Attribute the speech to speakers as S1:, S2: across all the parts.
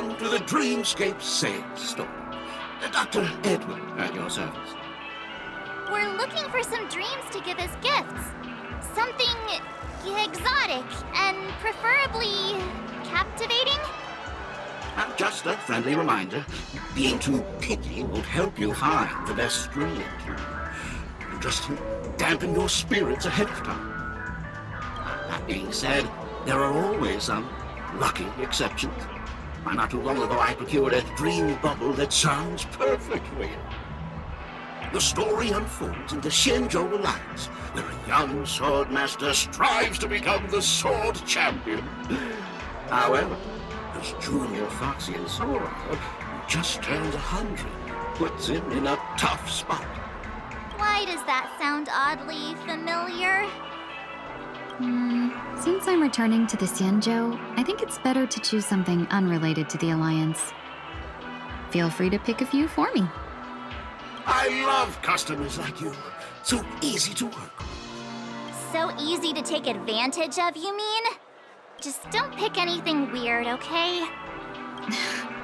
S1: Welcome to the Dreamscape Sales Store. Dr. Edward at your service.
S2: We're looking for some dreams to give as gifts. Something exotic and preferably captivating.
S1: And just a friendly reminder, being too picky won't help you find the best dreams. You just dampen your spirits ahead of time. That being said, there are always some lucky exceptions. Why, not too long ago I procured a dream bubble that sounds perfect for you. The story unfolds in the Xianzhou Alliance, where a young swordmaster strives to become the sword champion. However, as Junior Foxian Sora, who just turned 100, puts him in a tough spot.
S2: Why does that sound oddly familiar?
S3: Since I'm returning to the Xianzhou, I think it's better to choose something unrelated to the Alliance. Feel free to pick a few for me.
S1: I love customers like you. So easy to work with.
S2: So easy to take advantage of, you mean? Just don't pick anything weird, okay?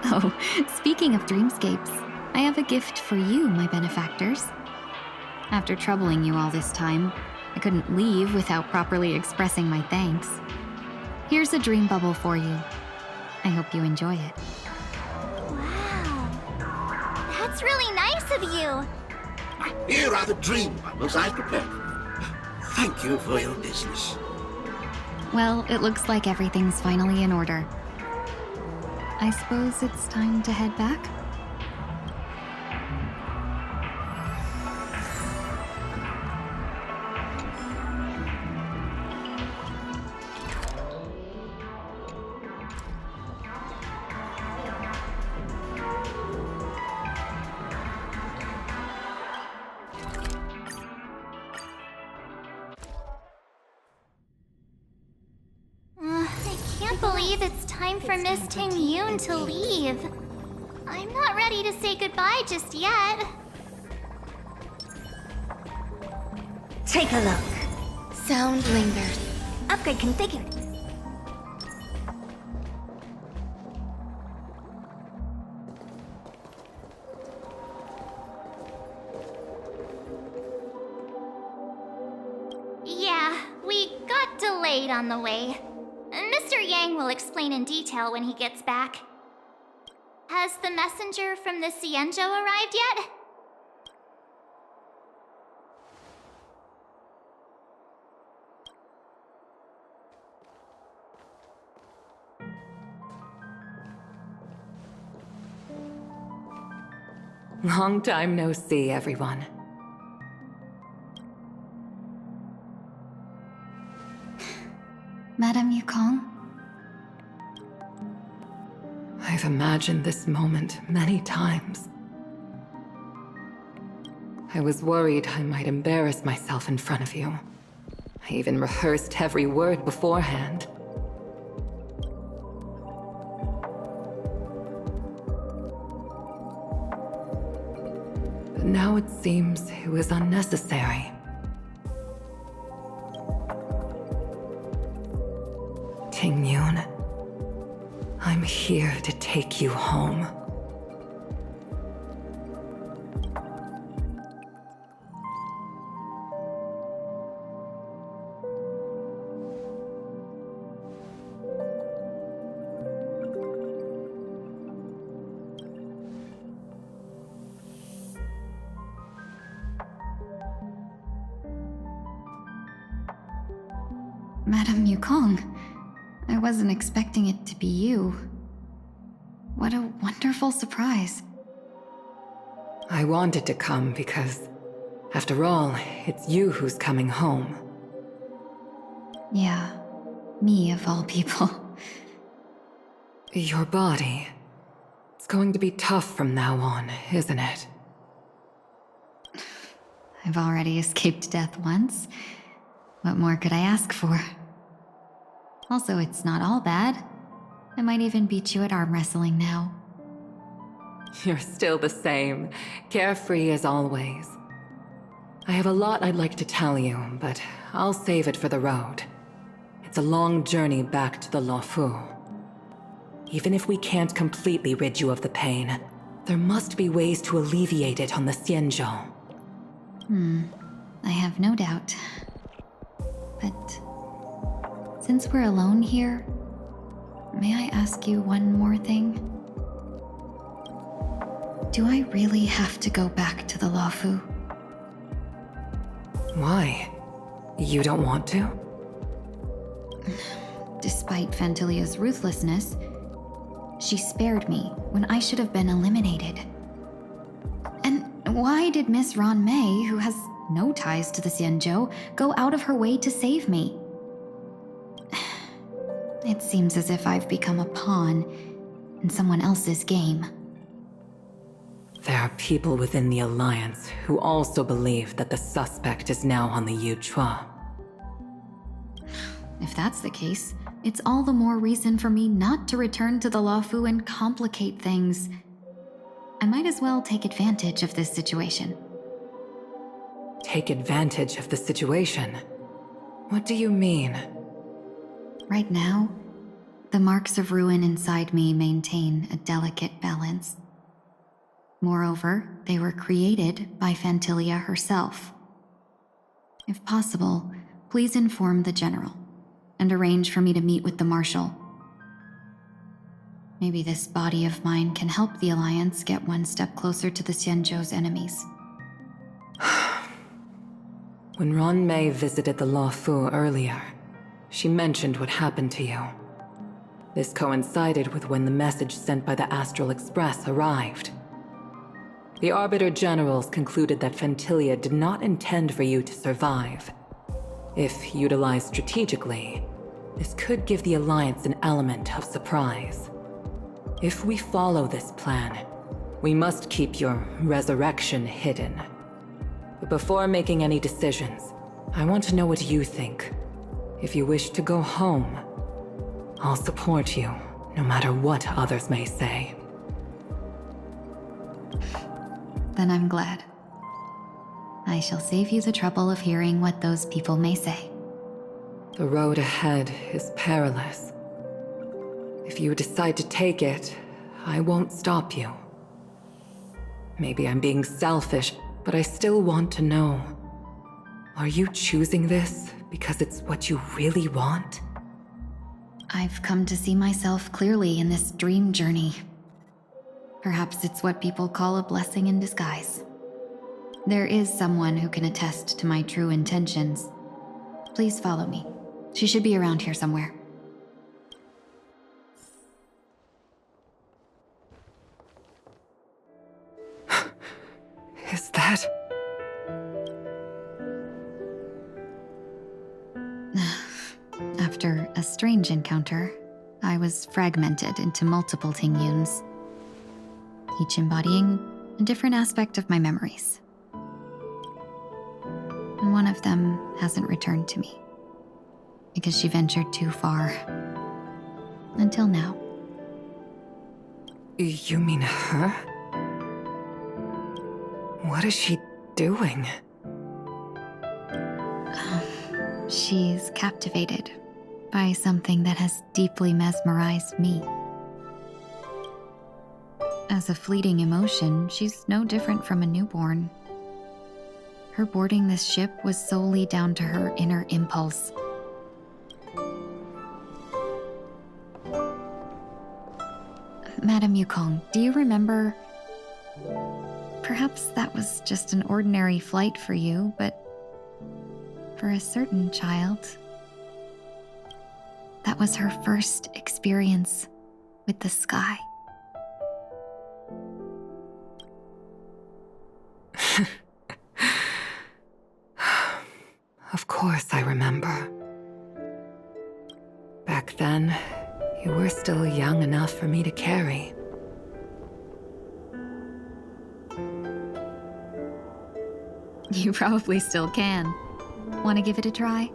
S3: Oh, speaking of dreamscapes, I have a gift for you, my benefactors. After troubling you all this time, I couldn't leave without properly expressing my thanks. Here's a dream bubble for you. I hope you enjoy it.
S2: Wow. That's really nice of you.
S1: Here are the dream bubbles I've prepared for you. Thank you for your business.
S3: Well, it looks like everything's finally in order. I suppose it's time to head back?
S2: I can't believe it's time for Miss Ting Yun to leave. I'm not ready to say goodbye just yet.
S4: Take a look. Sound lingers. Upgrade configured.
S2: Yeah, we got delayed on the way. Mr. Yang will explain in detail when he gets back. Has the messenger from the Xianzhou arrived yet?
S5: Long time no see, everyone.
S3: Madame Yukong?
S5: I've imagined this moment many times. I was worried I might embarrass myself in front of you. I even rehearsed every word beforehand. But now it seems it was unnecessary. Ting Yun, I'm here to take you home.
S3: Madame Yukong, I wasn't expecting it to be you. What a wonderful surprise.
S5: I wanted to come because, after all, it's you who's coming home.
S3: Yeah, me of all people.
S5: Your body. It's going to be tough from now on, isn't it?
S3: I've already escaped death once. What more could I ask for? Also, it's not all bad. I might even beat you at arm wrestling now.
S5: You're still the same, carefree as always. I have a lot I'd like to tell you, but I'll save it for the road. It's a long journey back to the Luofu. Even if we can't completely rid you of the pain, there must be ways to alleviate it on the Xianzhou.
S3: I have no doubt. But since we're alone here, may I ask you one more thing? Do I really have to go back to the Luofu?
S5: Why? You don't want to?
S3: Despite Fantilia's ruthlessness, she spared me when I should have been eliminated. And why did Miss Ron Mei, who has no ties to the Xianzhou, go out of her way to save me? It seems as if I've become a pawn in someone else's game.
S5: There are people within the Alliance who also believe that the suspect is now on the Yuchua.
S3: If that's the case, it's all the more reason for me not to return to the Luofu and complicate things. I might as well take advantage of this situation.
S5: Take advantage of the situation? What do you mean?
S3: Right now, the marks of ruin inside me maintain a delicate balance. Moreover, they were created by Fantilia herself. If possible, please inform the General and arrange for me to meet with the Marshal. Maybe this body of mine can help the Alliance get one step closer to the Xianzhou's enemies.
S5: When Ron Mei visited the Luofu earlier, she mentioned what happened to you. This coincided with when the message sent by the Astral Express arrived. The Arbiter Generals concluded that Fantilia did not intend for you to survive. If utilized strategically, this could give the Alliance an element of surprise. If we follow this plan, we must keep your resurrection hidden. But before making any decisions, I want to know what you think. If you wish to go home, I'll support you, no matter what others may say.
S3: Then I'm glad. I shall save you the trouble of hearing what those people may say.
S5: The road ahead is perilous. If you decide to take it, I won't stop you. Maybe I'm being selfish, but I still want to know. Are you choosing this because it's what you really want?
S3: I've come to see myself clearly in this dream journey. Perhaps it's what people call a blessing in disguise. There is someone who can attest to my true intentions. Please follow me. She should be around here somewhere.
S5: Is that...
S3: After a strange encounter, I was fragmented into multiple Tingyuns, each embodying a different aspect of my memories. And one of them hasn't returned to me, because she ventured too far. Until now.
S5: You mean her? What is she doing?
S3: She's captivated by something that has deeply mesmerized me. As a fleeting emotion, she's no different from a newborn. Her boarding this ship was solely down to her inner impulse. Madame Yukong, do you remember? Perhaps that was just an ordinary flight for you, but for a certain child, that was her first experience with the sky.
S5: Of course I remember. Back then, you were still young enough for me to carry.
S3: You probably still can. Want to give it a try?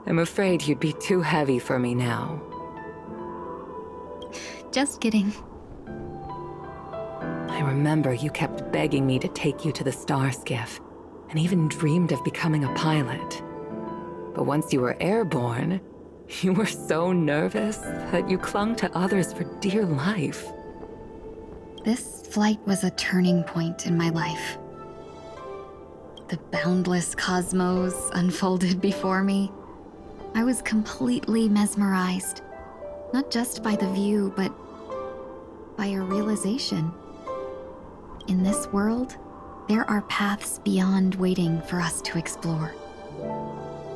S5: I'm afraid you'd be too heavy for me now.
S3: Just kidding.
S5: I remember you kept begging me to take you to the Star Skiff, and even dreamed of becoming a pilot. But once you were airborne, You were so nervous that you clung to others for dear life.
S3: This flight was a turning point in my life. The boundless cosmos unfolded before me. I was completely mesmerized, not just by the view, but by a realization. In this world, there are paths beyond waiting for us to explore.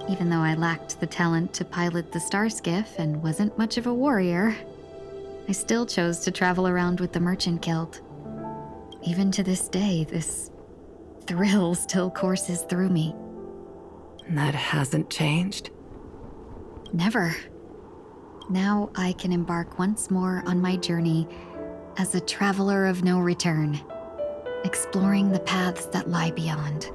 S3: Even though I lacked the talent to pilot the Starskiff and wasn't much of a warrior, I still chose to travel around with the Merchant Guild. Even to this day, this thrill still courses through me.
S5: That hasn't changed?
S3: Never. Now I can embark once more on my journey as a traveler of no return, exploring the paths that lie beyond.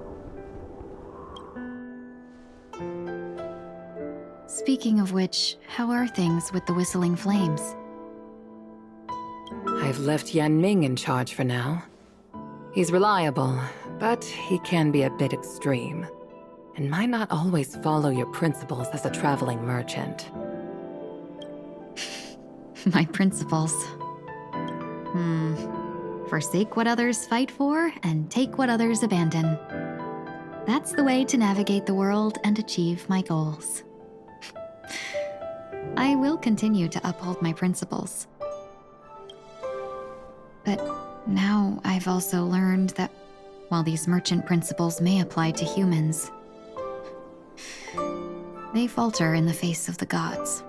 S3: Speaking of which, how are things with the Whistling Flames?
S5: I've left Yan Ming in charge for now. He's reliable, but he can be a bit extreme, and might not always follow your principles as a traveling merchant.
S3: My principles. Forsake what others fight for, and take what others abandon. That's the way to navigate the world and achieve my goals. I will continue to uphold my principles. But now I've also learned that while these merchant principles may apply to humans, they falter in the face of the gods.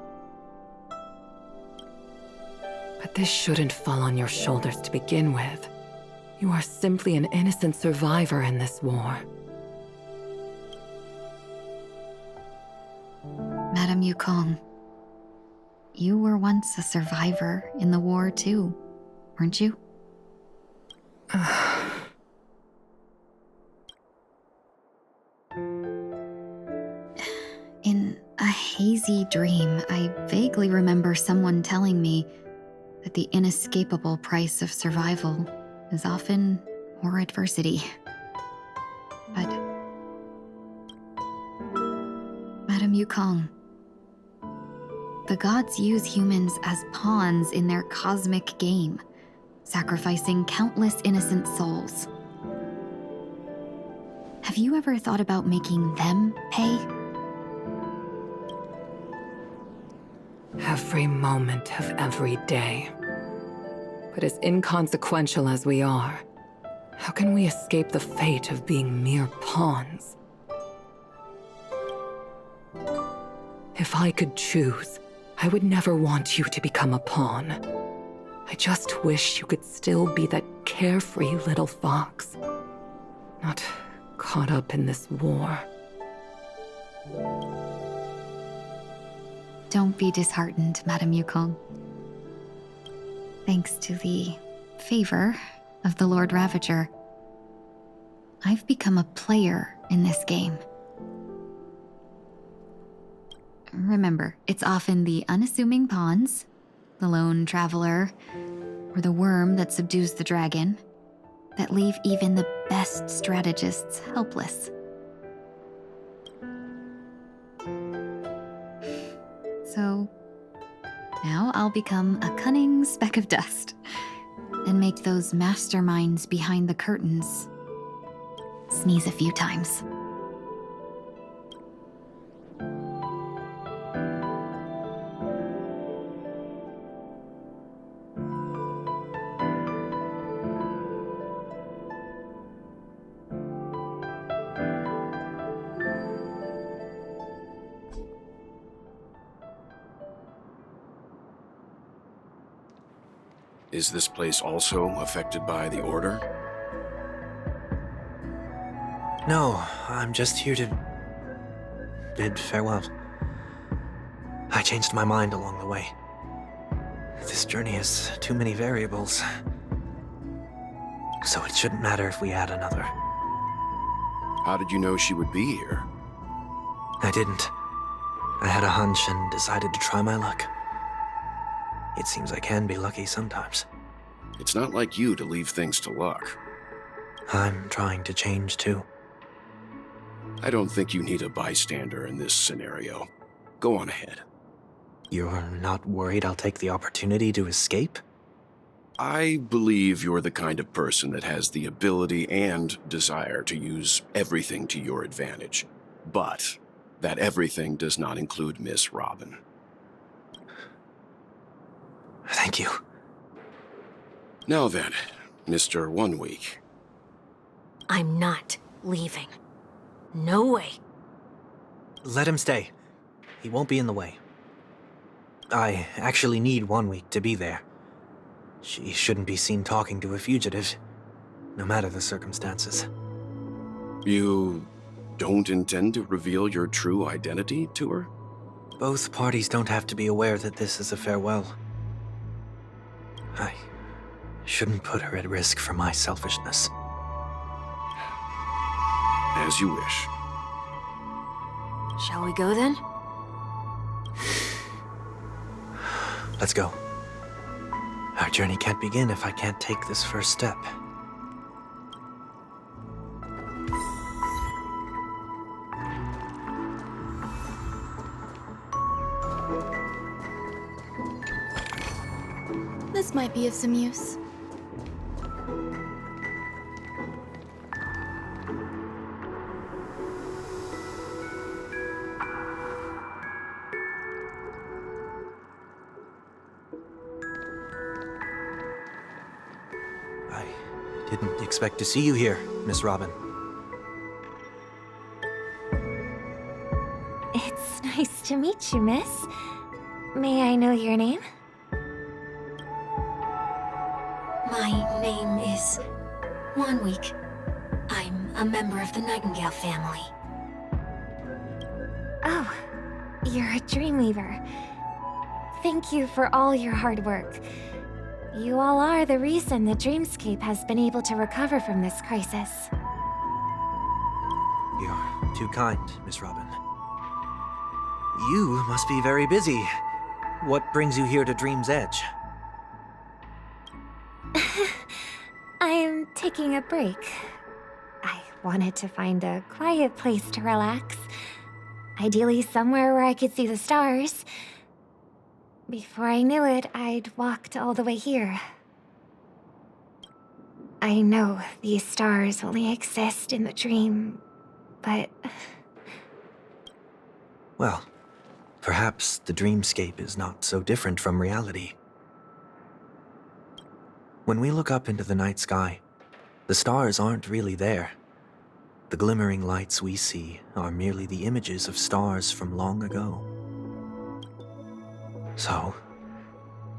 S5: But this shouldn't fall on your shoulders to begin with. You are simply an innocent survivor in this war.
S3: Madame Yukong, you were once a survivor in the war too, weren't you? In a hazy dream, I vaguely remember someone telling me that the inescapable price of survival is often more adversity. But Madame Yukong, the gods use humans as pawns in their cosmic game, sacrificing countless innocent souls. Have you ever thought about making them pay?
S5: Every moment of every day. But as inconsequential as we are, how can we escape the fate of being mere pawns? If I could choose, I would never want you to become a pawn. I just wish you could still be that carefree little fox, not caught up in this war.
S3: Don't be disheartened, Madame Yukong. Thanks to the favor of the Lord Ravager, I've become a player in this game. Remember, it's often the unassuming pawns, the lone traveler, or the worm that subdues the dragon, that leave even the best strategists helpless. So, now I'll become a cunning speck of dust and make those masterminds behind the curtains sneeze a few times.
S6: Is this place also affected by the Order?
S7: No, I'm just here to bid farewell. I changed my mind along the way. This journey has too many variables. So it shouldn't matter if we add another.
S6: How did you know she would be here?
S7: I didn't. I had a hunch and decided to try my luck. It seems I can be lucky sometimes.
S6: It's not like you to leave things to luck.
S7: I'm trying to change too.
S6: I don't think you need a bystander in this scenario. Go on ahead.
S7: You're not worried I'll take the opportunity to escape?
S6: I believe you're the kind of person that has the ability and desire to use everything to your advantage. But that everything does not include Miss Robin.
S7: Thank you.
S6: Now then, Mr. 1 Week.
S4: I'm not leaving. No way.
S7: Let him stay. He won't be in the way. I actually need 1 week to be there. She shouldn't be seen talking to a fugitive, no matter the circumstances.
S6: You don't intend to reveal your true identity to her?
S7: Both parties don't have to be aware that this is a farewell. I shouldn't put her at risk for my selfishness.
S6: As you wish.
S4: Shall we go then?
S7: Let's go. Our journey can't begin if I can't take this first step.
S8: This might be of some use.
S7: I didn't expect to see you here, Miss Robin.
S4: It's nice to meet you, miss. May I know your name?
S9: My name is 1 Week. I'm a member of the Nightingale family.
S4: Oh, you're a Dreamweaver. Thank you for all your hard work. You all are the reason the Dreamscape has been able to recover from this crisis.
S7: You're too kind, Miss Robin. You must be very busy. What brings you here to Dream's Edge?
S4: I'm taking a break. I wanted to find a quiet place to relax. Ideally somewhere where I could see the stars. Before I knew it, I'd walked all the way here. I know these stars only exist in the dream, but...
S7: Well, perhaps the dreamscape is not so different from reality. When we look up into the night sky, the stars aren't really there. The glimmering lights we see are merely the images of stars from long ago. So,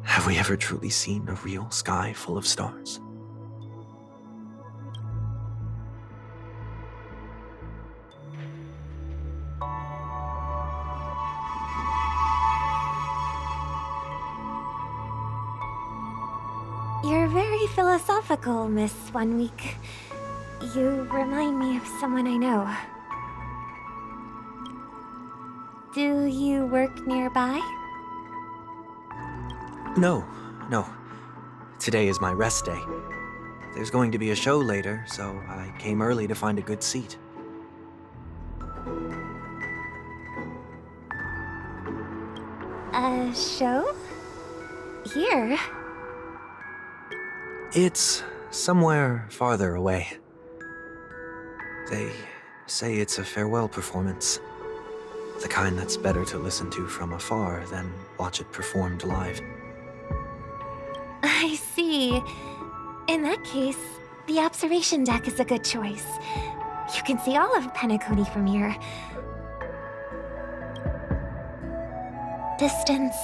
S7: have we ever truly seen a real sky full of stars?
S4: You're very philosophical, Miss 1 Week. You remind me of someone I know. Do you work nearby?
S7: No. Today is my rest day. There's going to be a show later, so I came early to find a good seat.
S4: A show? Here?
S7: It's somewhere farther away. They say it's a farewell performance. The kind that's better to listen to from afar than watch it performed live.
S4: I see. In that case, the observation deck is a good choice. You can see all of Penacony from here. Distance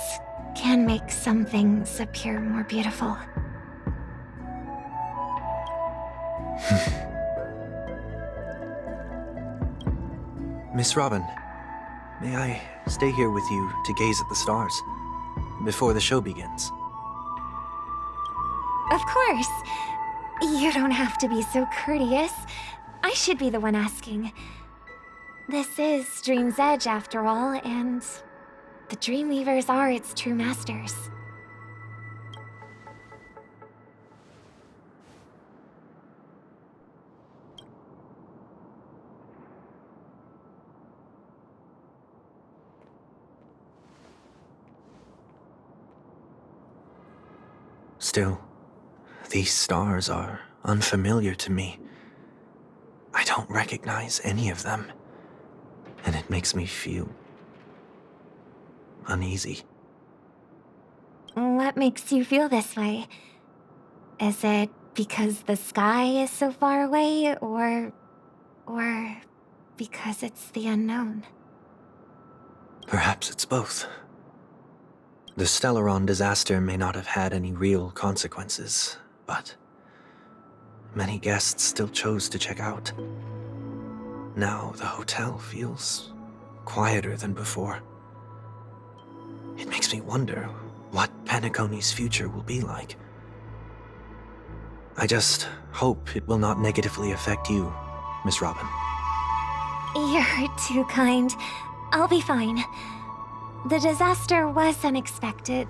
S4: can make some things appear more beautiful.
S7: Miss Robin, may I stay here with you to gaze at the stars before the show begins?
S4: Of course. You don't have to be so courteous. I should be the one asking. This is Dream's Edge, after all, and the Dreamweavers are its true masters.
S7: Still, these stars are unfamiliar to me. I don't recognize any of them, and it makes me feel uneasy.
S4: What makes you feel this way? Is it because the sky is so far away, or because it's the unknown?
S7: Perhaps it's both. The Stellaron disaster may not have had any real consequences, but many guests still chose to check out. Now the hotel feels quieter than before. It makes me wonder what Penacony's future will be like. I just hope it will not negatively affect you, Miss Robin.
S4: You're too kind. I'll be fine. The disaster was unexpected,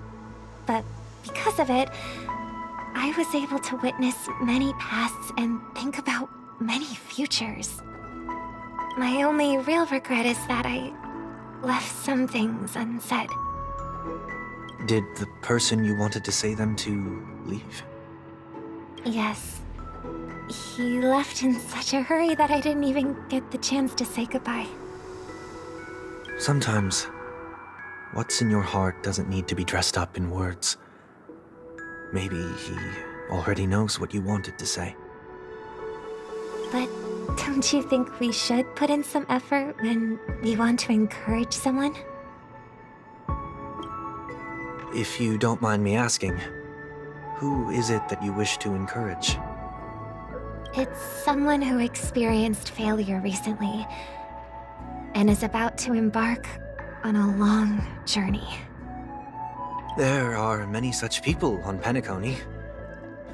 S4: but because of it, I was able to witness many pasts and think about many futures. My only real regret is that I left some things unsaid.
S7: Did the person you wanted to say them to leave?
S4: Yes. He left in such a hurry that I didn't even get the chance to say goodbye.
S7: Sometimes, what's in your heart doesn't need to be dressed up in words. Maybe he already knows what you wanted to say.
S4: But don't you think we should put in some effort when we want to encourage someone?
S7: If you don't mind me asking, who is it that you wish to encourage?
S4: It's someone who experienced failure recently and is about to embark on a long journey.
S7: There are many such people on Penacony.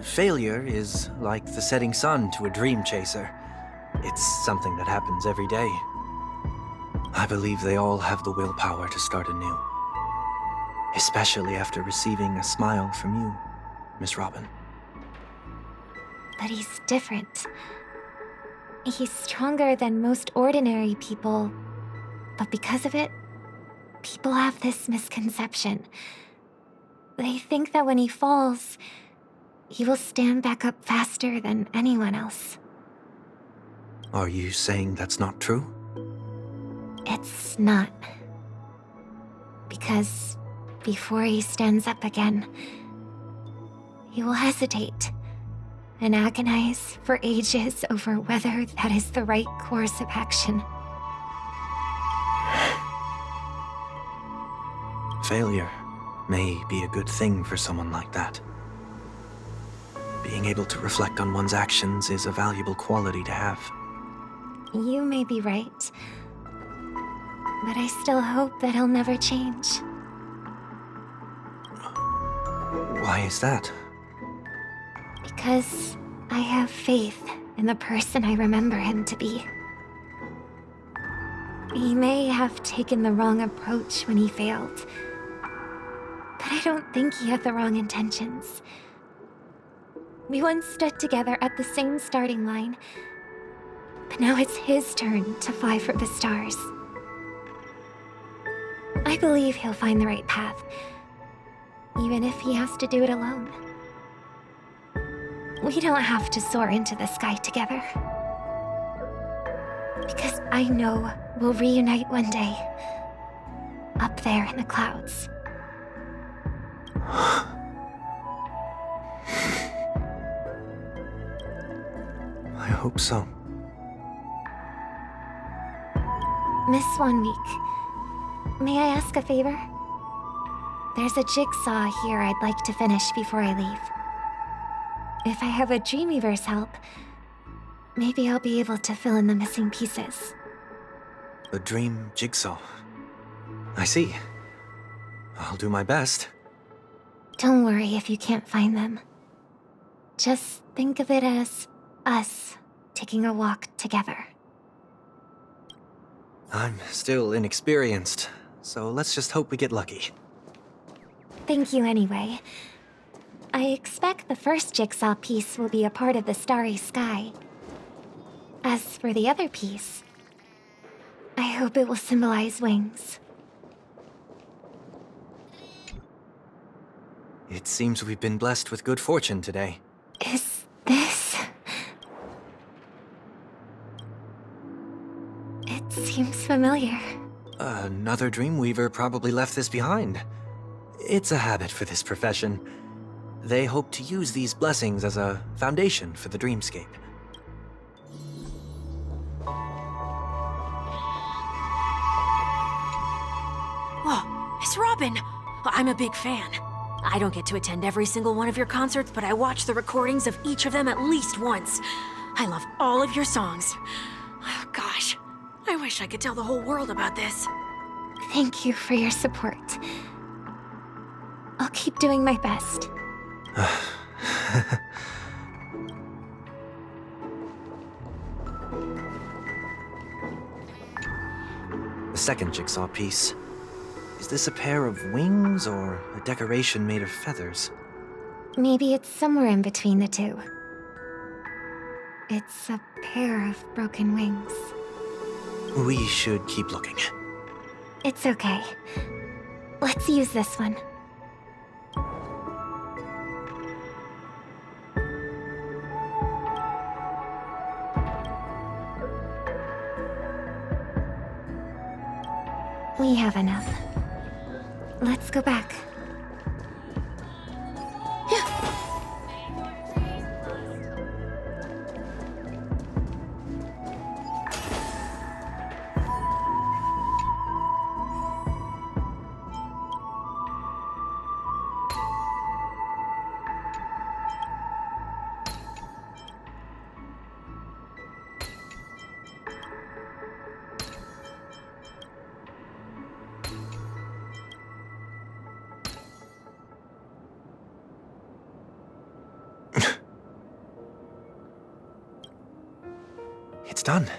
S7: Failure is like the setting sun to a dream chaser. It's something that happens every day. I believe they all have the willpower to start anew. Especially after receiving a smile from you, Miss Robin.
S4: But he's different. He's stronger than most ordinary people, but because of it, people have this misconception. They think that when he falls, he will stand back up faster than anyone else.
S7: Are you saying that's not true?
S4: It's not. Because before he stands up again, he will hesitate and agonize for ages over whether that is the right course of action.
S7: Failure may be a good thing for someone like that. Being able to reflect on one's actions is a valuable quality to have.
S4: You may be right, but I still hope that he'll never change.
S7: Why is that?
S4: Because I have faith in the person I remember him to be. He may have taken the wrong approach when he failed, but I don't think he had the wrong intentions. We once stood together at the same starting line, but now it's his turn to fly for the stars. I believe he'll find the right path, even if he has to do it alone. We don't have to soar into the sky together. Because I know we'll reunite one day, up there in the clouds.
S7: I hope so.
S4: Miss One Week, may I ask a favor? There's a jigsaw here I'd like to finish before I leave. If I have a Dreamweaver's help, maybe I'll be able to fill in the missing pieces.
S7: A dream jigsaw. I see. I'll do my best.
S4: Don't worry if you can't find them. Just think of it as us taking a walk together.
S7: I'm still inexperienced, so let's just hope we get lucky.
S4: Thank you anyway. I expect the first jigsaw piece will be a part of the starry sky. As for the other piece, I hope it will symbolize wings.
S7: It seems we've been blessed with good fortune today.
S4: Is this... It seems familiar.
S7: Another Dreamweaver probably left this behind. It's a habit for this profession. They hope to use these blessings as a foundation for the dreamscape.
S10: Oh, it's Robin! I'm a big fan. I don't get to attend every single one of your concerts, but I watch the recordings of each of them at least once. I love all of your songs. Oh, gosh, I wish I could tell the whole world about this.
S4: Thank you for your support. I'll keep doing my best.
S7: The second jigsaw piece. Is this a pair of wings or a decoration made of feathers?
S4: Maybe it's somewhere in between the two. It's a pair of broken wings.
S7: We should keep looking.
S4: It's okay. Let's use this one. We have enough. Let's go back.
S7: It's done.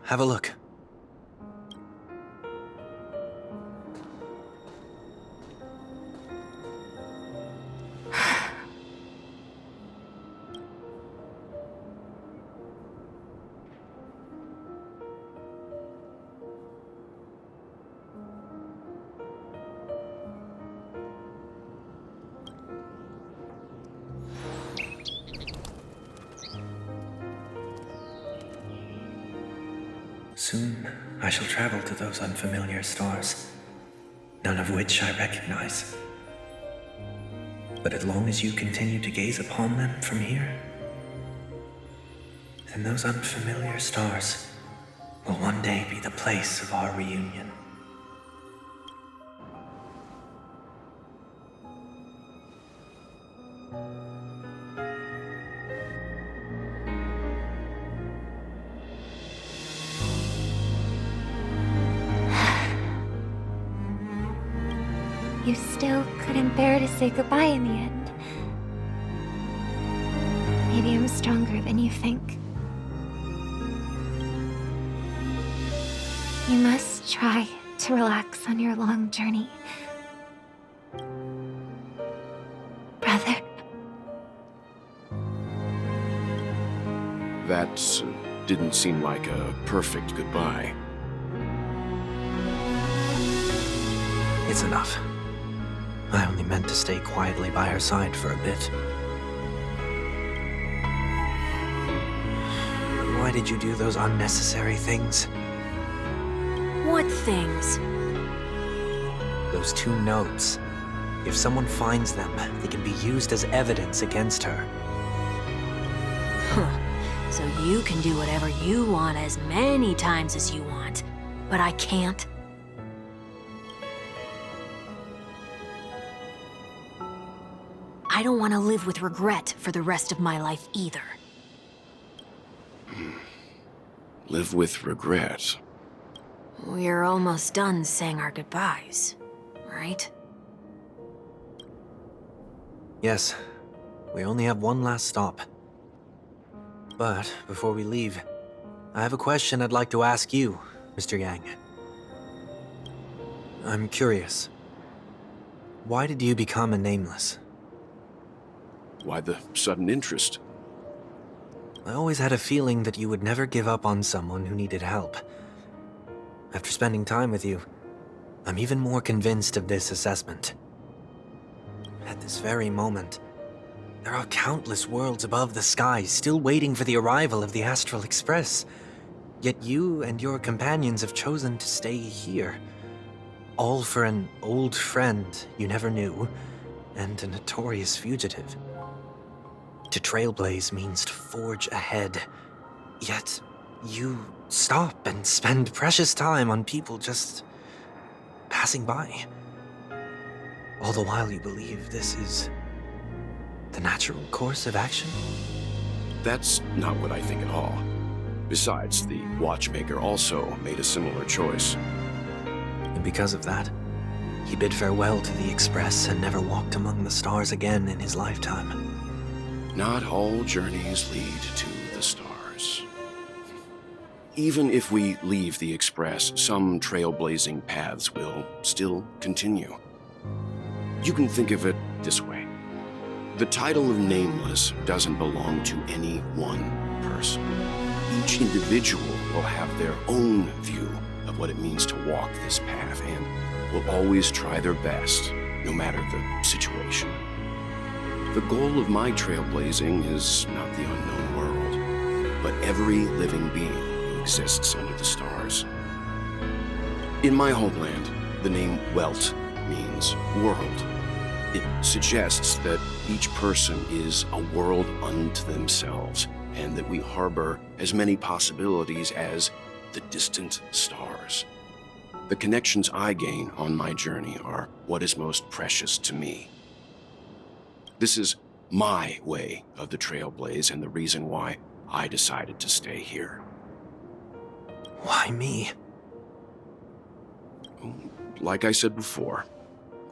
S7: Have a look.
S11: Soon, I shall travel to those unfamiliar stars, none of which I recognize. But as long as you continue to gaze upon them from here, then those unfamiliar stars will one day be the place of our reunion.
S4: You still couldn't bear to say goodbye in the end. Maybe I'm stronger than you think. You must try to relax on your long journey. Brother.
S6: That didn't seem like a perfect goodbye.
S7: It's enough. I only meant to stay quietly by her side for a bit. Why did you do those unnecessary things?
S10: What things?
S7: Those 2 notes. If someone finds them, they can be used as evidence against her.
S10: Huh. So you can do whatever you want as many times as you want, but I can't? I don't want to live with regret for the rest of my life either.
S6: Live with regret.
S10: We're almost done saying our goodbyes, right?
S7: Yes. We only have one last stop. But before we leave, I have a question I'd like to ask you, Mr. Yang. I'm curious. Why did you become a Nameless?
S6: Why the sudden interest?
S7: I always had a feeling that you would never give up on someone who needed help. After spending time with you, I'm even more convinced of this assessment. at this very moment. There are countless worlds above the sky still waiting for the arrival of the Astral Express. Yet you and your companions have chosen to stay here. All for an old friend you never knew, and a notorious fugitive. To trailblaze means to forge ahead. Yet, you stop and spend precious time on people just passing by. All the while you believe this is the natural course of action?
S6: That's not what I think at all. Besides, the watchmaker also made a similar choice.
S7: And because of that, he bid farewell to the Express and never walked among the stars again in his lifetime.
S6: Not all journeys lead to the stars. Even if we leave the Express, some trailblazing paths will still continue. You can think of it this way. The title of Nameless doesn't belong to any one person. Each individual will have their own view of what it means to walk this path and will always try their best, no matter the situation. The goal of my trailblazing is not the unknown world, but every living being who exists under the stars. In my homeland, the name Welt means world. It suggests that each person is a world unto themselves, and that we harbor as many possibilities as the distant stars. The connections I gain on my journey are what is most precious to me. This is my way of the Trailblaze and the reason why I decided to stay here.
S7: Why me?
S6: Like I said before,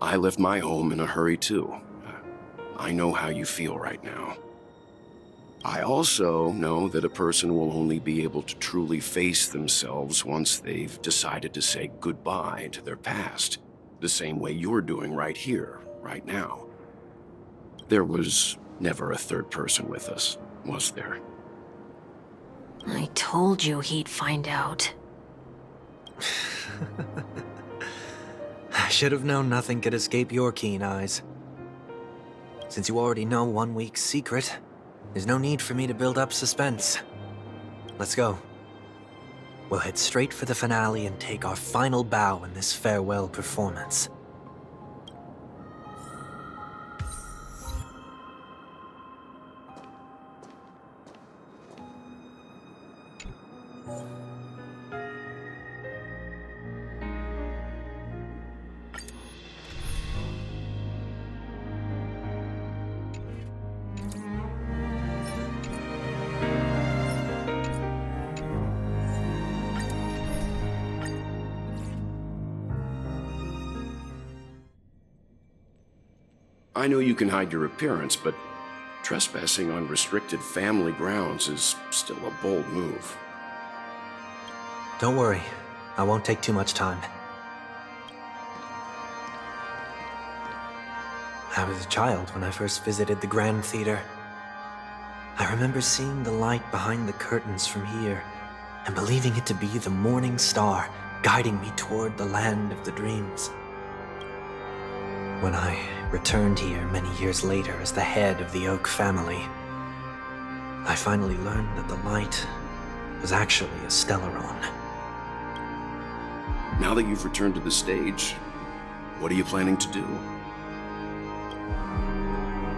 S6: I left my home in a hurry too. I know how you feel right now. I also know that a person will only be able to truly face themselves once they've decided to say goodbye to their past, the same way you're doing right here, right now. There was never a third person with us, was there?
S10: I told you he'd find out.
S7: I should have known nothing could escape your keen eyes. Since you already know 1 week's secret, there's no need for me to build up suspense. Let's go. We'll head straight for the finale and take our final bow in this farewell performance.
S6: I know you can hide your appearance, but trespassing on restricted family grounds is still a bold move.
S7: Don't worry, I won't take too much time. I was a child when I first visited the Grand Theater. I remember seeing the light behind the curtains from here and believing it to be the morning star guiding me toward the land of the dreams. When I returned here many years later as the head of the Oak family, I finally learned that the light was actually a Stellaron.
S6: Now that you've returned to the stage, what are you planning to do?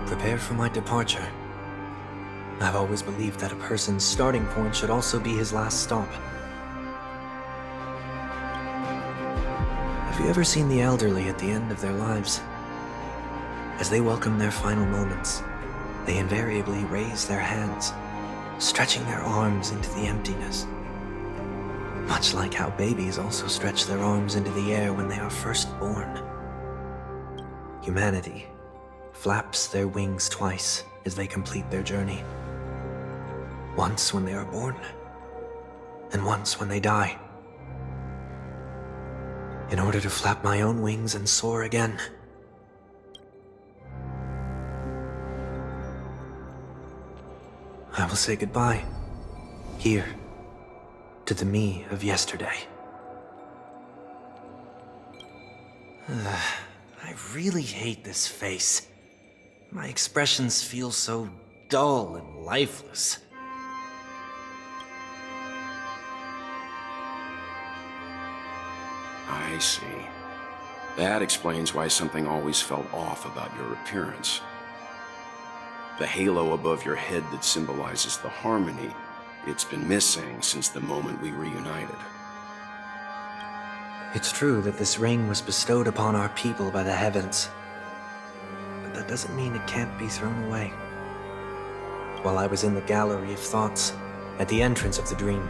S7: Prepare for my departure. I've always believed that a person's starting point should also be his last stop. Have you ever seen the elderly at the end of their lives? As they welcome their final moments, they invariably raise their hands, stretching their arms into the emptiness. Much like how babies also stretch their arms into the air when they are first born. Humanity flaps their wings twice as they complete their journey. Once when they are born, and once when they die. In order to flap my own wings and soar again. I will say goodbye, here, to the me of yesterday. I really hate this face. my expressions feel so dull and lifeless.
S6: I see. That explains why something always felt off about your appearance. The halo above your head that symbolizes the harmony, it's been missing since the moment we reunited.
S7: It's true that this ring was bestowed upon our people by the heavens, but that doesn't mean it can't be thrown away. While I was in the Gallery of Thoughts, at the entrance of the dream,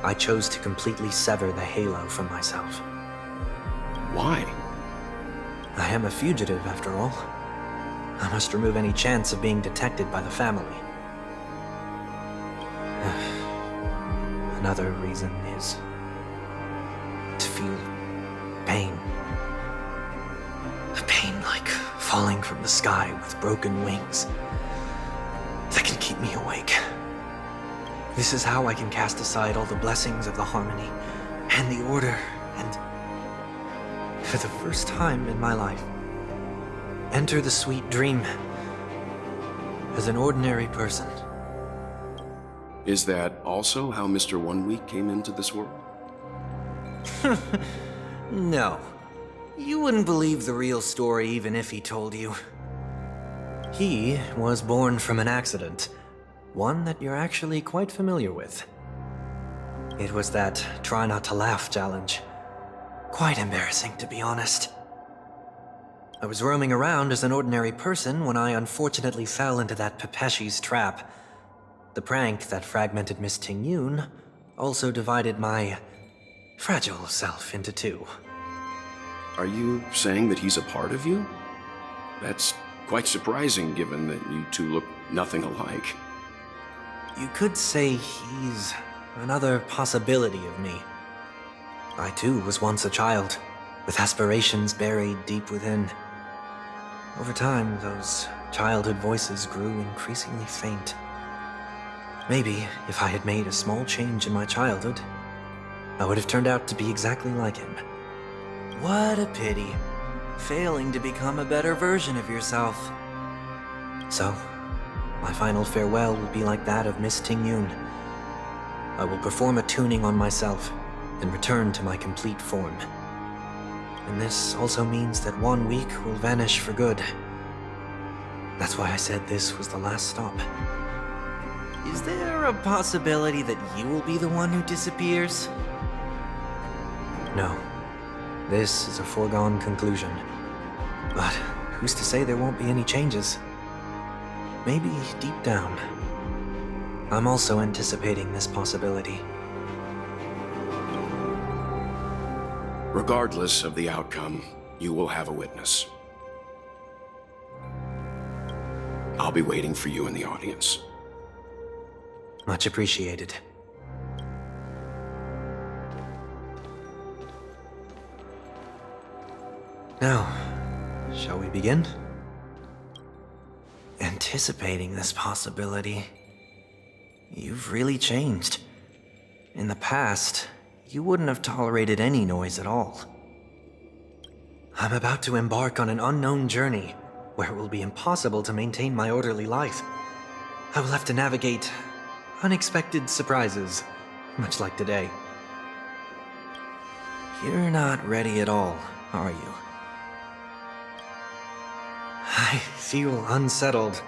S7: I chose to completely sever the halo from myself.
S6: Why?
S7: I am a fugitive, after all. I must remove any chance of being detected by the family. Another reason is to feel pain. A pain like falling from the sky with broken wings that can keep me awake. This is how I can cast aside all the blessings of the harmony and the order and, for the first time in my life, enter the sweet dream as an ordinary person.
S6: Is that also how Mr. 1 Week came into this world?
S7: No. You wouldn't believe the real story even if he told you. He was born from an accident. One that you're actually quite familiar with. It was that try not to laugh challenge. Quite embarrassing, to be honest. I was roaming around as an ordinary person when I unfortunately fell into that Pepeshi's trap. The prank that fragmented Miss Ting-Yun also divided my fragile self into two.
S6: Are you saying that he's a part of you? That's quite surprising given that you two look nothing alike.
S7: You could say he's another possibility of me. I too was once a child, with aspirations buried deep within. Over time, those childhood voices grew increasingly faint. Maybe if I had made a small change in my childhood, I would have turned out to be exactly like him. What a pity, failing to become a better version of yourself. So, my final farewell will be like that of Miss Ting-Yun. I will perform a tuning on myself and return to my complete form. And this also means that 1 week will vanish for good. That's why I said this was the last stop. Is there a possibility that you will be the one who disappears? No. This is a foregone conclusion. But who's to say there won't be any changes? Maybe deep down, I'm also anticipating this possibility.
S6: Regardless of the outcome, you will have a witness. I'll be waiting for you in the audience.
S7: Much appreciated. Now, shall we begin? Anticipating this possibility, you've really changed. In the past, you wouldn't have tolerated any noise at all. I'm about to embark on an unknown journey where it will be impossible to maintain my orderly life. I will have to navigate unexpected surprises, much like today. You're not ready at all, are you? I feel unsettled,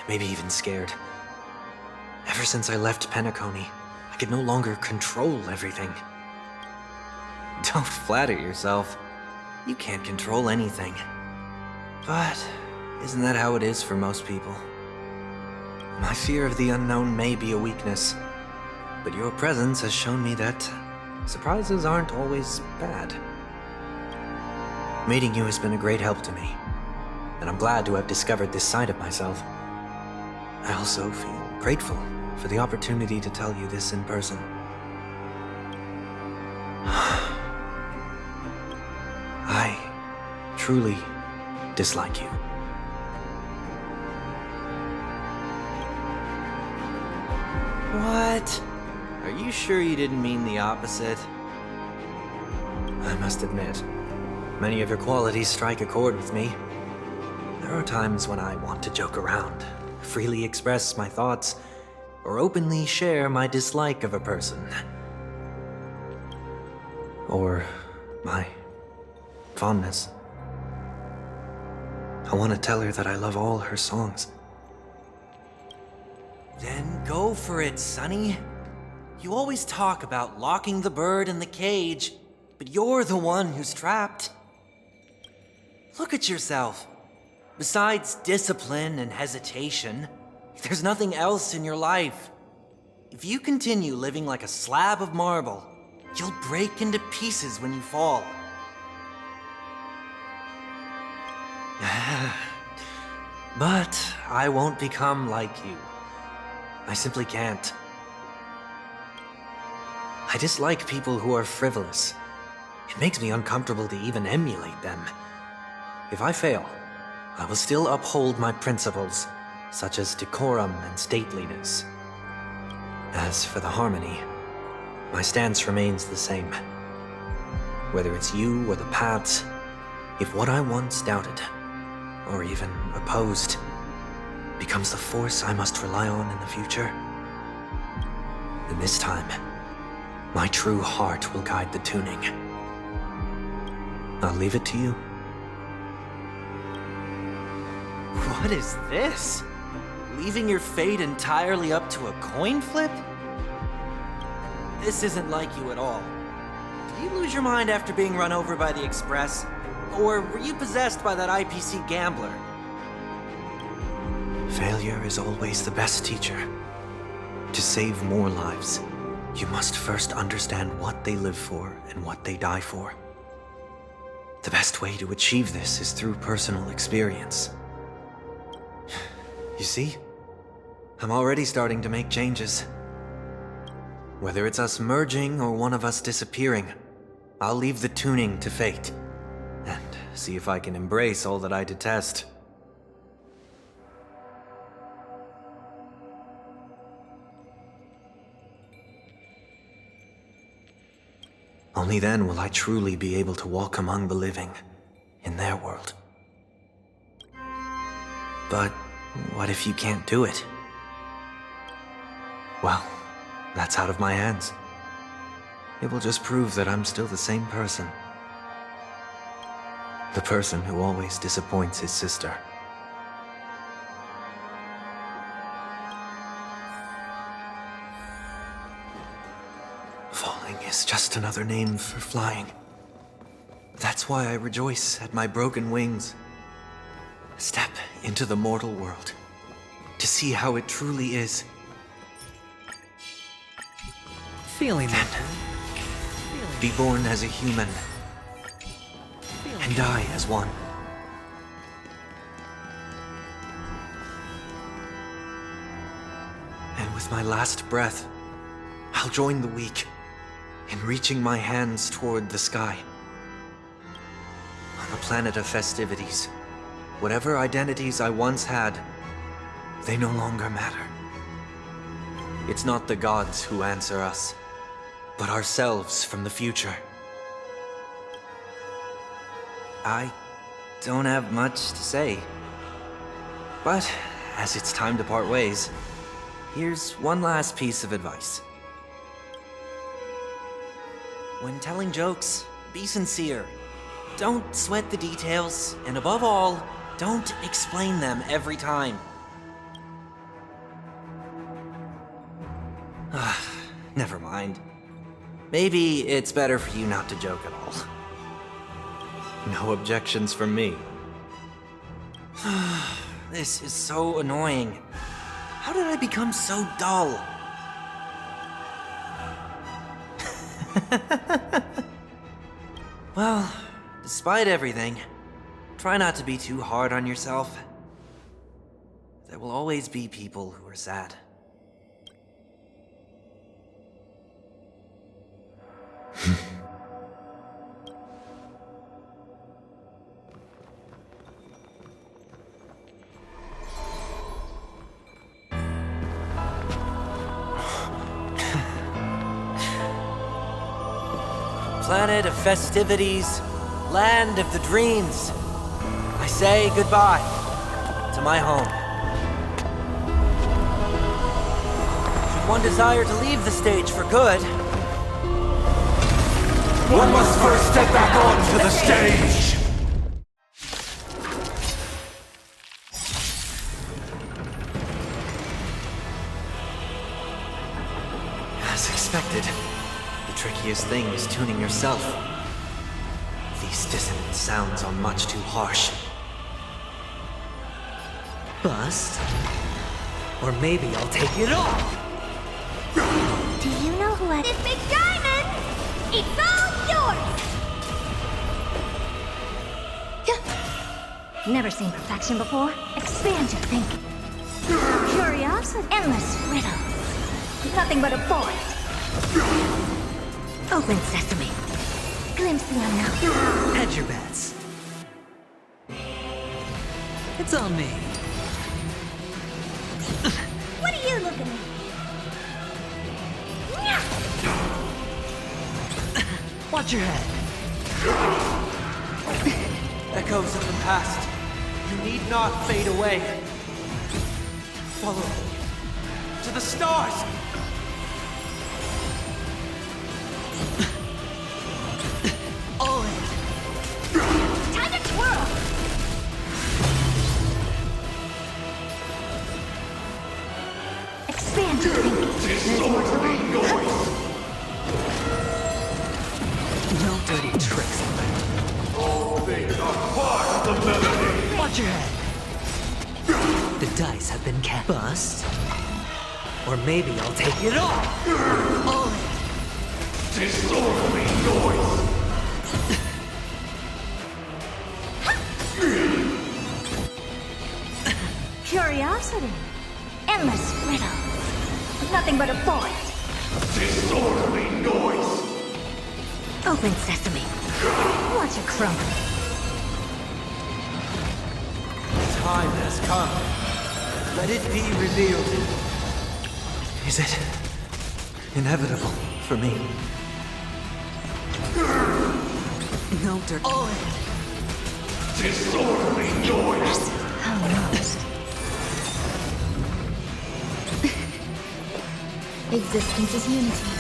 S7: maybe even scared. Ever since I left Penacony, I could no longer control everything. Don't flatter yourself. You can't control anything. But isn't that how it is for most people? My fear of the unknown may be a weakness, but your presence has shown me that surprises aren't always bad. Meeting you has been a great help to me, and I'm glad to have discovered this side of myself. I also feel grateful for the opportunity to tell you this in person. I truly dislike you. What? Are you sure you didn't mean the opposite? I must admit, many of your qualities strike a chord with me. I there are times when I want to joke around, freely express my thoughts, or openly share my dislike of a person. Or my fondness. I want to tell her that I love all her songs.
S12: Then go for it, Sonny. You always talk about locking the bird in the cage, but you're the one who's trapped. Look at yourself. Besides discipline and hesitation, there's nothing else in your life. If you continue living like a slab of marble, you'll break into pieces when you fall.
S7: But I won't become like you. I simply can't. I dislike people who are frivolous. It makes me uncomfortable to even emulate them. If I fail, I will still uphold my principles, such as decorum and stateliness. As for the harmony, my stance remains the same. Whether it's you or the paths, if what I once doubted, or even opposed, becomes the force I must rely on in the future, then this time, my true heart will guide the tuning. I'll leave it to you.
S12: What is this? Leaving your fate entirely up to a coin flip? This isn't like you at all. Did you lose your mind after being run over by the Express? Or were you possessed by that IPC gambler?
S7: Failure is always the best teacher. To save more lives, you must first understand what they live for and what they die for. The best way to achieve this is through personal experience. You see? I'm already starting to make changes. Whether it's us merging or one of us disappearing, I'll leave the tuning to fate, and see if I can embrace all that I detest. Only then will I truly be able to walk among the living, in their world. But what if you can't do it? Well, that's out of my hands. It will just prove that I'm still the same person. The person who always disappoints his sister. Falling is just another name for flying. That's why I rejoice at my broken wings. Step into the mortal world to see how it truly is.
S12: Feeling
S7: Then, be born as a human and die as one. And with my last breath, I'll join the weak in reaching my hands toward the sky. On a planet of festivities, whatever identities I once had, they no longer matter. It's not the gods who answer us, but ourselves from the future. I don't have much to say. But, as it's time to part ways, here's one last piece of advice. When telling jokes, be sincere. Don't sweat the details, and above all, don't explain them every time. Never mind. Maybe it's better for you not to joke at all. No objections from me. This is so annoying. How did I become so dull? Well, despite everything, try not to be too hard on yourself. There will always be people who are sad. Planet of festivities, land of the dreams. I say goodbye.
S12: to my home. Should one desire to leave the stage for good,
S1: One must first step back onto the stage!
S7: As expected, the trickiest thing is tuning yourself. These dissonant sounds are much too harsh. Bust? Or maybe I'll take it off!
S4: Do you know who I...
S2: This big diamond! It's all yours!
S4: Never seen perfection before? Expand your thinking. Curiosity. Endless riddles. Nothing but a void. Open sesame. Glimpse the unknown.
S12: hedge your bets. It's on me.
S4: What are you looking at?
S12: Watch your head. Echoes of the past. You need not fade away. Follow me. To the stars! All in.
S2: Time to twirl!
S4: Expand your thinking. There's more to learn.
S12: No dirty tricks.
S1: All things are part of the melody!
S12: Watch your head. The dice have been cast. Bust. Or maybe I'll take it off. All in.
S1: Disorderly noise!
S4: Curiosity. Endless riddles. Nothing but a void.
S1: Disorderly noise!
S4: Open sesame. Watch it crumble.
S12: Time has come. Let it be revealed.
S7: Is it inevitable for me?
S12: No dirt. All in.
S1: Disorderly noise!
S4: Almost.
S8: Existence is unity.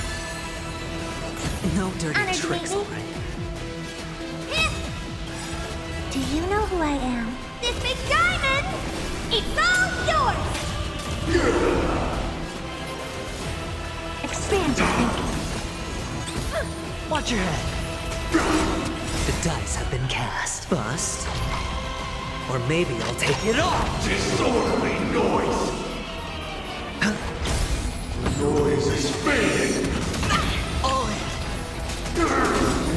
S12: No dirty
S4: Honored
S12: tricks.
S4: lady. Do you know who I am?
S2: This big diamond! It's all yours!
S4: Expand your thinking.
S12: Watch your head. The dice have been cast. Bust. Or maybe I'll take it off.
S1: Disorderly noise! Noise is fading!
S12: All in.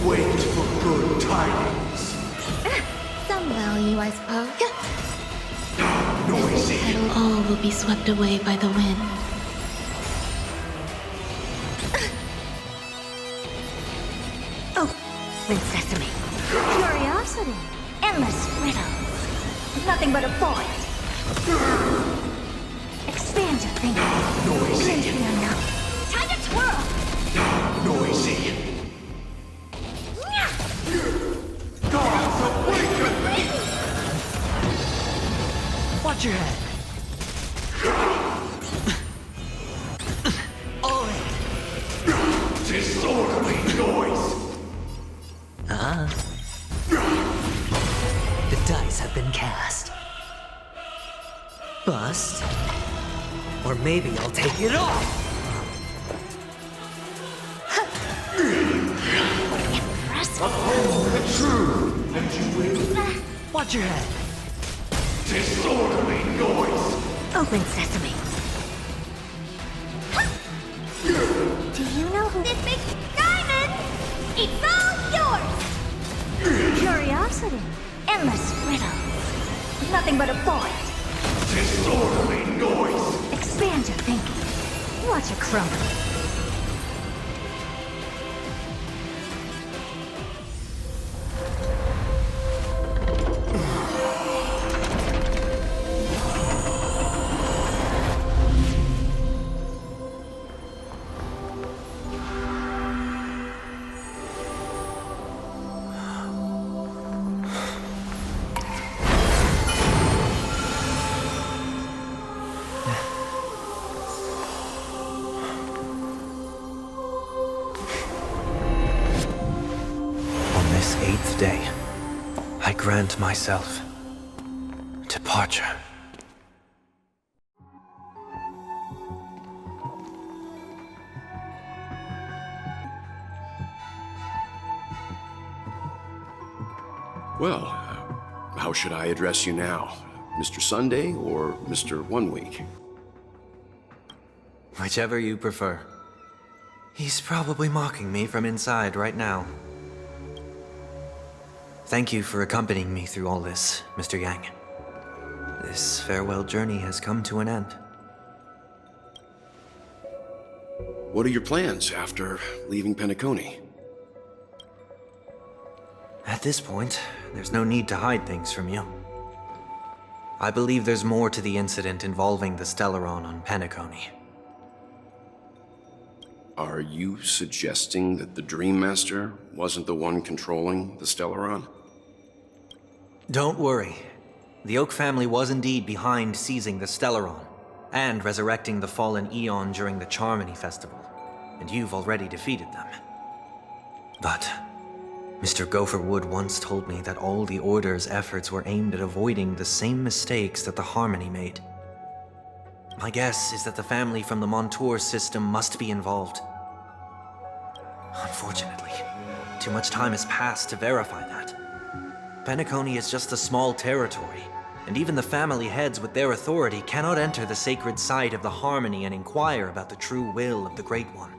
S1: Wait for good tidings!
S8: Some value, I suppose.
S1: Noisy!
S8: All will be swept away by the wind.
S4: Open sesame. Curiosity. Endless riddles. Nothing but a void. Expand your thinking.
S1: Noisy!
S4: Glimpse the unknown.
S2: Time to twirl!
S1: Noisy! Gods awaken!
S12: Watch your head. All in.
S1: Disorderly noise!
S12: The dice have been cast. Bust. Or maybe I'll take it off.
S1: Uphold the truth, and you will.
S12: Watch your head.
S1: Disorderly noise!
S4: Open sesame. Do you know who...
S2: This big diamond! It's all yours!
S4: Curiosity. Endless riddles. Nothing but a void.
S1: Disorderly noise!
S4: Expand your thinking. Watch it crumble.
S7: I grant myself departure.
S6: Well, how should I address you now? Mr. Sunday or Mr. 1 Week?
S7: Whichever you prefer. He's probably mocking me from inside right now. Thank you for accompanying me through all this, Mr. Yang. This farewell journey has come to an end.
S6: What are your plans after leaving Penacony?
S7: At this point, there's no need to hide things from you. I believe there's more to the incident involving the Stellaron on Penacony.
S6: Are you suggesting that the Dream Master wasn't the one controlling the Stellaron?
S7: Don't worry. The Oak family was indeed behind seizing the Stellaron and resurrecting the fallen Eon during the Charmony Festival, and you've already defeated them. But Mr. Gopher Wood once told me that all the Order's efforts were aimed at avoiding the same mistakes that the Harmony made. My guess is that the family from the Montour system must be involved. Unfortunately, too much time has passed to verify that. Penacony is just a small territory, and even the family heads with their authority cannot enter the sacred site of the Harmony and inquire about the true will of the Great One.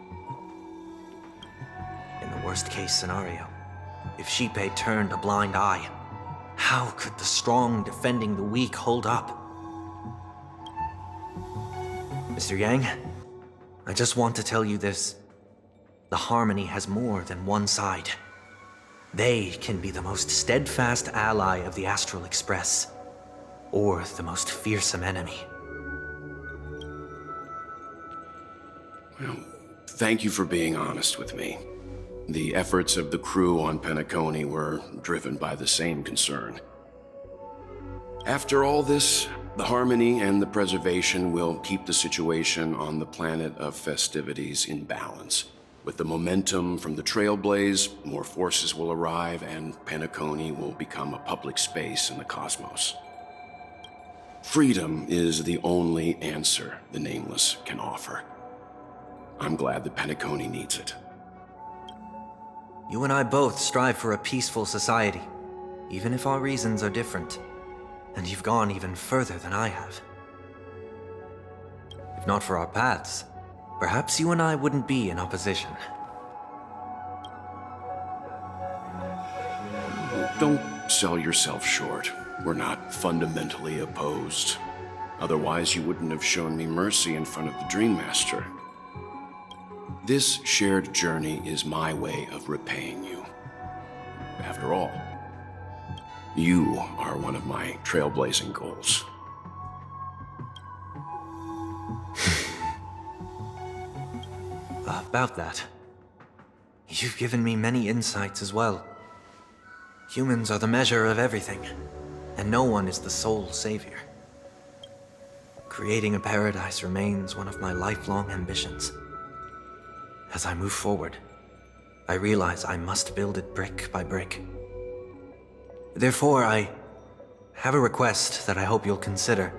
S7: In the worst-case scenario, if Xipe turned a blind eye, how could the strong defending the weak hold up? Mr. Yang, I just want to tell you this. The Harmony has more than one side. They can be the most steadfast ally of the Astral Express, or the most fearsome enemy.
S6: Well, thank you for being honest with me. The efforts of the crew on Penacony were driven by the same concern. After all this, the Harmony and the Preservation will keep the situation on the planet of festivities in balance. With the momentum from the Trailblaze, more forces will arrive and Penacony will become a public space in the cosmos. Freedom is the only answer the Nameless can offer. I'm glad that Penacony needs it.
S7: You and I both strive for a peaceful society, even if our reasons are different. And you've gone even further than I have. If not for our paths, perhaps you and I wouldn't be in opposition.
S6: Don't sell yourself short. We're not fundamentally opposed. Otherwise, you wouldn't have shown me mercy in front of the Dream Master. This shared journey is my way of repaying you. After all, you are one of my trailblazing goals.
S7: About that, you've given me many insights as well. Humans are the measure of everything, and no one is the sole savior. Creating a paradise remains one of my lifelong ambitions. As I move forward, I realize I must build it brick by brick. Therefore, I have a request that I hope you'll consider.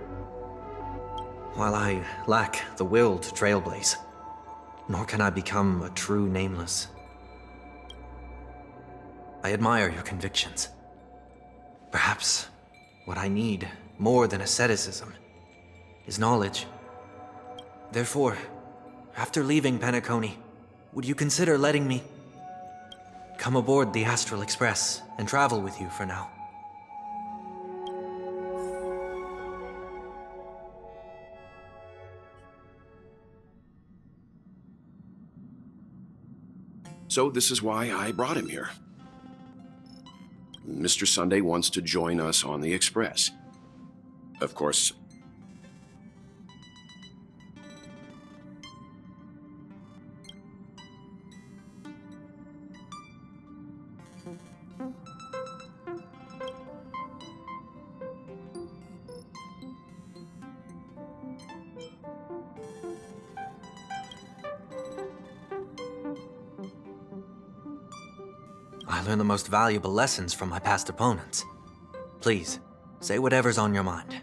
S7: While I lack the will to trailblaze, nor can I become a true Nameless, I admire your convictions. Perhaps what I need, more than asceticism, is knowledge. Therefore, after leaving Penacony, would you consider letting me come aboard the Astral Express and travel with you for now?
S6: So this is why I brought him here. Mr. Sunday wants to join us on the Express. Of course,
S7: I learned the most valuable lessons from my past opponents.
S12: Please, say whatever's on your mind.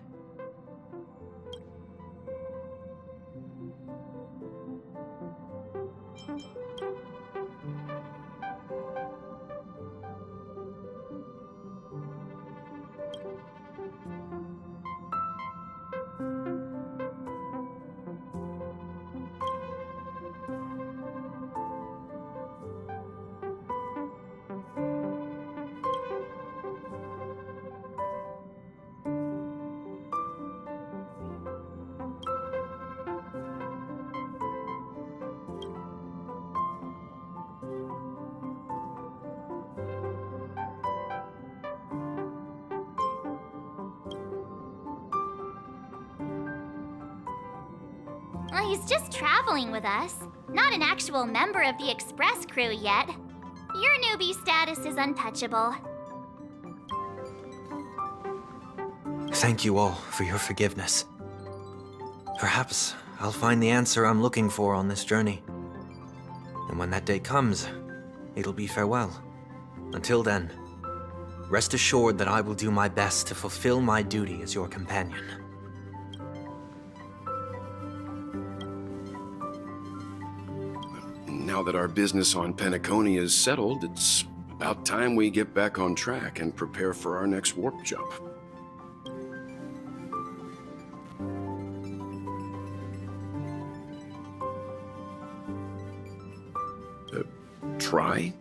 S2: Well, he's just traveling with us. Not an actual member of the Express crew yet. Your newbie status is untouchable.
S7: Thank you all for your forgiveness. Perhaps I'll find the answer I'm looking for on this journey. And when that day comes, it'll be farewell. Until then, rest assured that I will do my best to fulfill my duty as your companion.
S6: Now that our business on Penacony is settled, it's about time we get back on track and prepare for our next warp jump. Try?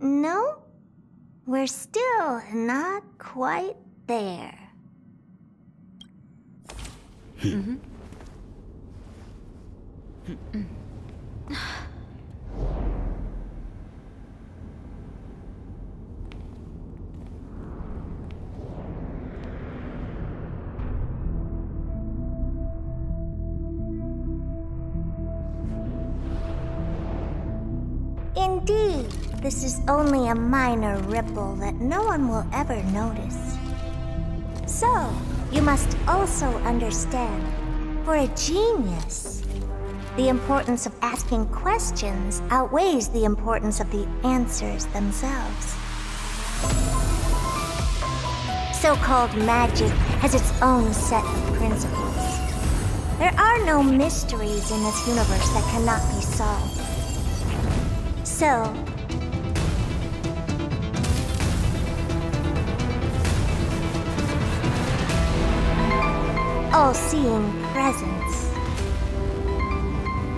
S13: No, we're still not quite there. Indeed, this is only a minor ripple that no one will ever notice. So, you must also understand, for a genius, the importance of asking questions outweighs the importance of the answers themselves. So-called magic has its own set of principles. There are no mysteries in this universe that cannot be solved. So, all-seeing presence,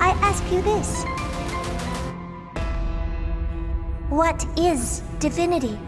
S13: I ask you this. What is divinity?